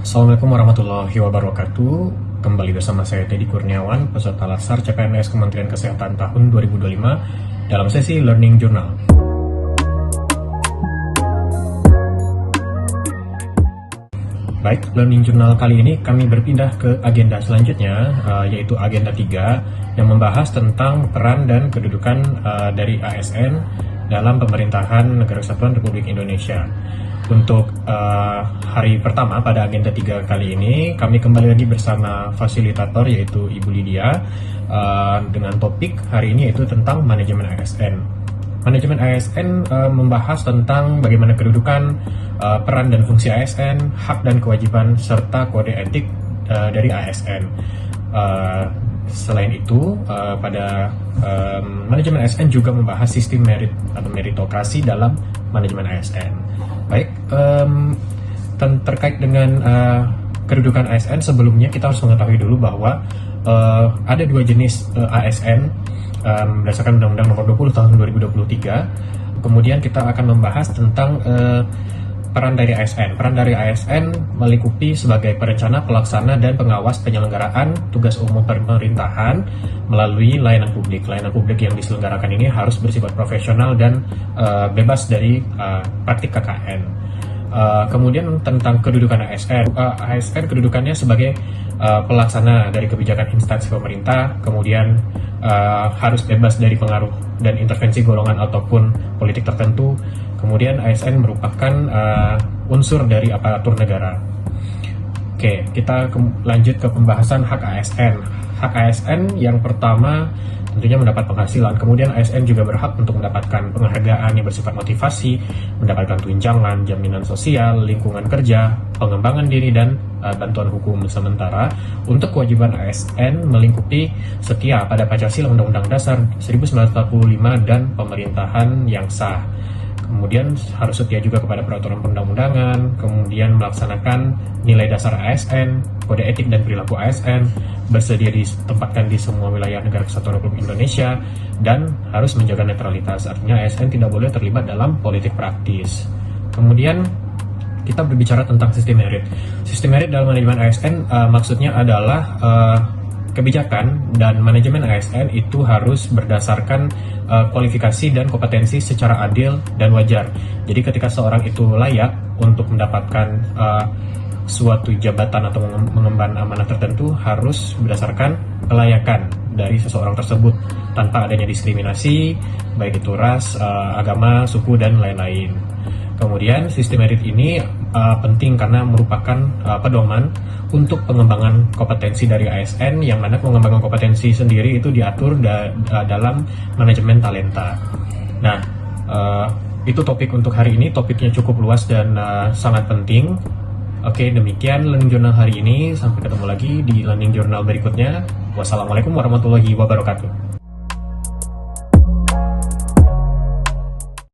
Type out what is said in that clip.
Assalamualaikum warahmatullahi wabarakatuh. Kembali bersama saya Teddy Kurniawan, peserta Latsar CPNS Kementerian Kesehatan tahun 2025 dalam sesi Learning Journal. Baik, Learning Journal kali ini kami berpindah ke agenda selanjutnya, yaitu agenda 3 yang membahas tentang peran dan kedudukan dari ASN dalam pemerintahan Negara Kesatuan Republik Indonesia. Untuk hari pertama pada agenda 3 kali ini, kami kembali lagi bersama fasilitator yaitu Ibu Lydia dengan topik hari ini yaitu tentang manajemen ASN. Manajemen ASN membahas tentang bagaimana kedudukan, peran dan fungsi ASN, hak dan kewajiban, serta kode etik dari ASN. Selain itu, pada manajemen ASN juga membahas sistem merit atau meritokrasi dalam manajemen ASN. Baik, terkait dengan kedudukan ASN, sebelumnya kita harus mengetahui dulu bahwa ada dua jenis ASN berdasarkan Undang-Undang Nomor 20 Tahun 2023. Kemudian kita akan membahas tentang peran dari ASN. Peran dari ASN melingkupi sebagai perencana, pelaksana, dan pengawas penyelenggaraan tugas umum pemerintahan melalui layanan publik. Layanan publik yang diselenggarakan ini harus bersifat profesional dan bebas dari praktik KKN. Kemudian tentang kedudukan ASN. ASN kedudukannya sebagai pelaksana dari kebijakan instansi pemerintah, kemudian harus bebas dari pengaruh dan intervensi golongan ataupun politik tertentu. Kemudian ASN merupakan unsur dari aparatur negara. Oke, kita lanjut ke pembahasan hak ASN. Hak ASN yang pertama tentunya mendapat penghasilan. Kemudian ASN juga berhak untuk mendapatkan penghargaan yang bersifat motivasi, mendapatkan tunjangan, jaminan sosial, lingkungan kerja, pengembangan diri, dan bantuan hukum. Sementara untuk kewajiban ASN melingkupi setia pada Pancasila, Undang-Undang Dasar 1945, dan pemerintahan yang sah. Kemudian harus setia juga kepada peraturan perundang-undangan, kemudian melaksanakan nilai dasar ASN, kode etik dan perilaku ASN, bersedia ditempatkan di semua wilayah Negara Kesatuan Republik Indonesia, dan harus menjaga netralitas. Artinya ASN tidak boleh terlibat dalam politik praktis. Kemudian kita berbicara tentang sistem merit. Sistem merit dalam manajemen ASN maksudnya adalah kebijakan dan manajemen ASN itu harus berdasarkan kualifikasi dan kompetensi secara adil dan wajar. Jadi ketika seorang itu layak untuk mendapatkan suatu jabatan atau mengemban amanah tertentu, harus berdasarkan kelayakan dari seseorang tersebut tanpa adanya diskriminasi, baik itu ras, agama, suku, dan lain-lain. Kemudian sistem merit ini penting karena merupakan pedoman untuk pengembangan kompetensi dari ASN, yang mana pengembangan kompetensi sendiri itu diatur dalam manajemen talenta. Nah, itu topik untuk hari ini. Topiknya cukup luas dan sangat penting. Oke, demikian Learning Journal hari ini. Sampai ketemu lagi di Learning Journal berikutnya. Wassalamualaikum warahmatullahi wabarakatuh.